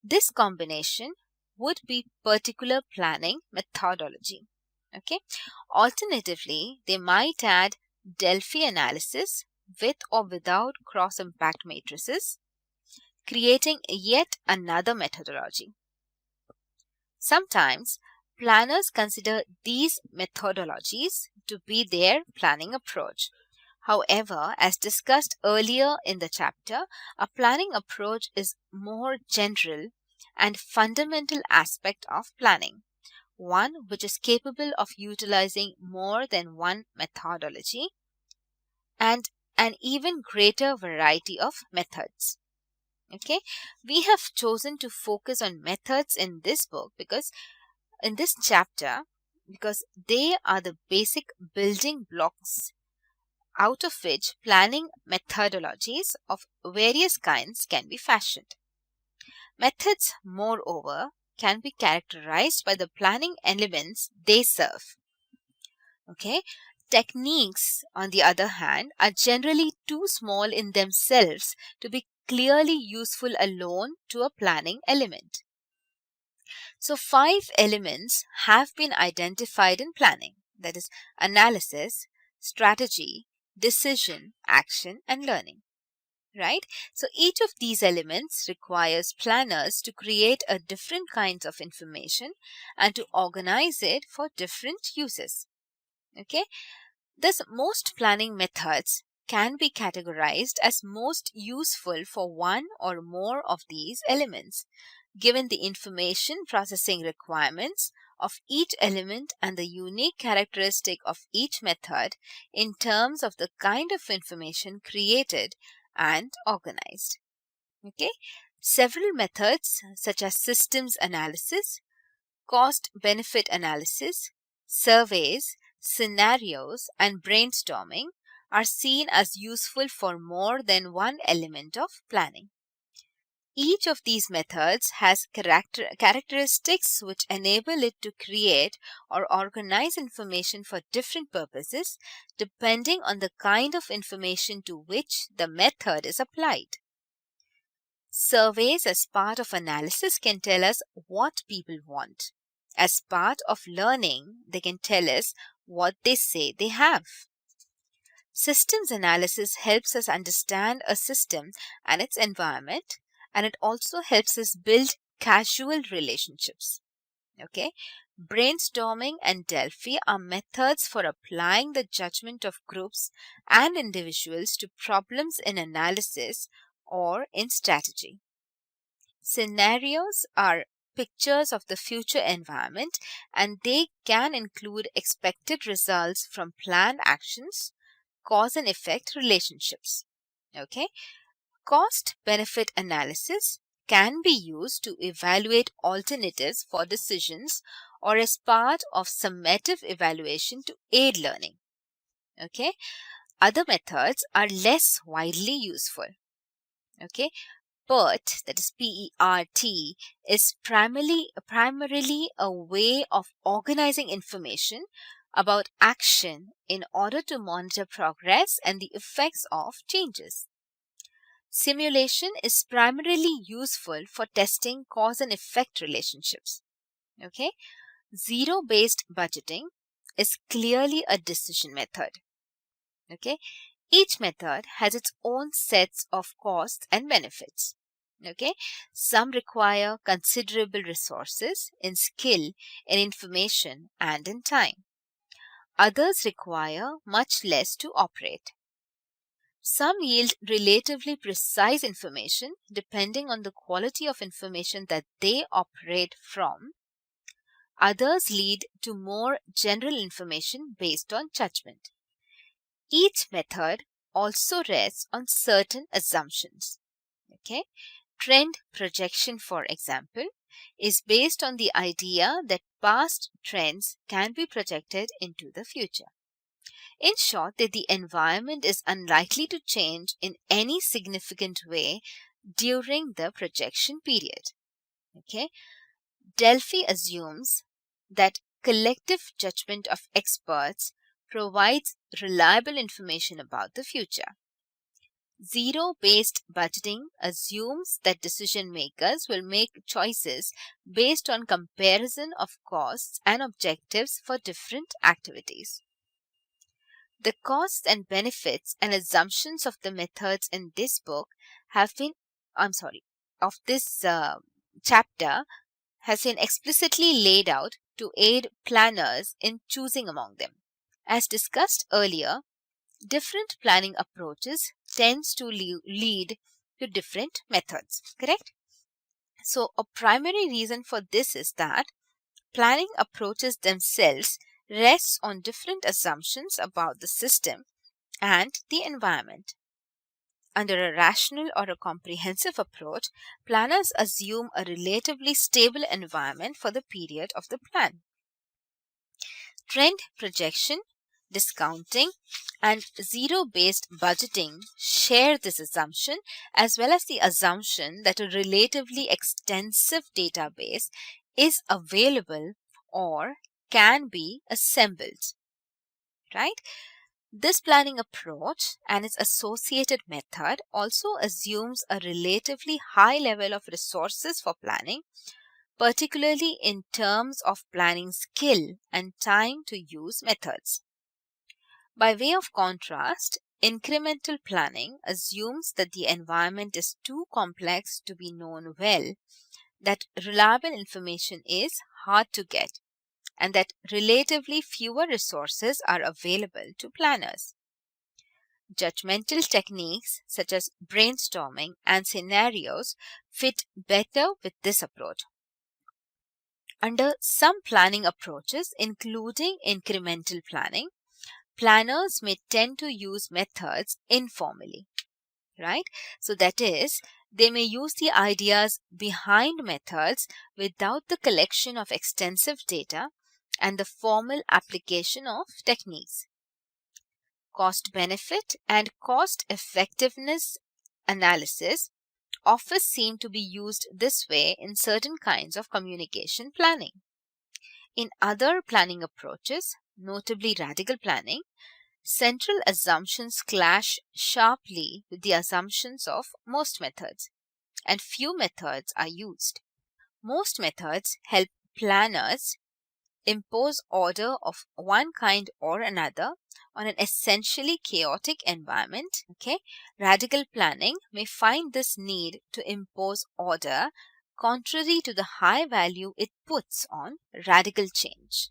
This combination would be particular planning methodology. Okay. Alternatively, they might add Delphi analysis with or without cross-impact matrices, creating yet another methodology. Sometimes planners consider these methodologies to be their planning approach. However, as discussed earlier in the chapter, a planning approach is more general and fundamental aspect of planning, one which is capable of utilizing more than one methodology and an even greater variety of methods. Okay, we have chosen to focus on methods in this book because in this chapter because they are the basic building blocks out of which planning methodologies of various kinds can be fashioned. Methods, moreover, can be characterized by the planning elements they serve. Okay? Techniques, on the other hand, are generally too small in themselves to be clearly useful alone to a planning element. So, 5 elements have been identified in planning, that is, analysis, strategy, decision, action, and learning. Right? So, each of these elements requires planners to create a different kinds of information and to organize it for different uses. Okay? Thus, most planning methods can be categorized as most useful for one or more of these elements, given the information processing requirements of each element and the unique characteristic of each method in terms of the kind of information created and organized. Okay? Several methods such as systems analysis, cost benefit analysis, surveys, scenarios, and brainstorming are seen as useful for more than one element of planning. Each of these methods has characteristics which enable it to create or organize information for different purposes depending on the kind of information to which the method is applied. Surveys as part of analysis can tell us what people want. As part of learning, they can tell us what they say they have. Systems analysis helps us understand a system and its environment, and it also helps us build causal relationships. Okay? Brainstorming and Delphi are methods for applying the judgment of groups and individuals to problems in analysis or in strategy. Scenarios are pictures of the future environment, and they can include expected results from planned actions, cause and effect relationships. Okay? Cost benefit analysis can be used to evaluate alternatives for decisions or as part of summative evaluation to aid learning. Okay? Other methods are less widely useful. Okay? PERT, that is PERT, is primarily a way of organizing information about action in order to monitor progress and the effects of changes. Simulation is primarily useful for testing cause and effect relationships. Okay? Zero-based budgeting is clearly a decision method. Okay? Each method has its own sets of costs and benefits. Okay? Some require considerable resources in skill, in information, and in time. Others require much less to operate. Some yield relatively precise information depending on the quality of information that they operate from. Others lead to more general information based on judgment. Each method also rests on certain assumptions. Okay? Trend projection, for example, is based on the idea that past trends can be projected into the future. In short, that the environment is unlikely to change in any significant way during the projection period. Okay? Delphi assumes that collective judgment of experts provides reliable information about the future. Zero-based budgeting assumes that decision makers will make choices based on comparison of costs and objectives for different activities. The costs and benefits and assumptions of the methods in this book have been, of this chapter has been explicitly laid out to aid planners in choosing among them. As discussed earlier, different planning approaches tends to lead to different methods, correct? So a primary reason for this is that planning approaches themselves rests on different assumptions about the system and the environment. Under a rational or a comprehensive approach, planners assume a relatively stable environment for the period of the plan. Trend projection, discounting, and zero-based budgeting share this assumption, as well as the assumption that a relatively extensive database is available or can be assembled, right? This planning approach and its associated method also assumes a relatively high level of resources for planning, particularly in terms of planning skill and time to use methods. By way of contrast, incremental planning assumes that the environment is too complex to be known well, that reliable information is hard to get, and that relatively fewer resources are available to planners. Judgmental techniques such as brainstorming and scenarios fit better with this approach. Under some planning approaches, including incremental planning, planners may tend to use methods informally, right? So that is, they may use the ideas behind methods without the collection of extensive data and the formal application of techniques. Cost benefit and cost effectiveness analysis often seem to be used this way in certain kinds of communication planning. In other planning approaches, notably radical planning, central assumptions clash sharply with the assumptions of most methods, and few methods are used. Most methods help planners impose order of one kind or another on an essentially chaotic environment. Okay, radical planning may find this need to impose order contrary to the high value it puts on radical change.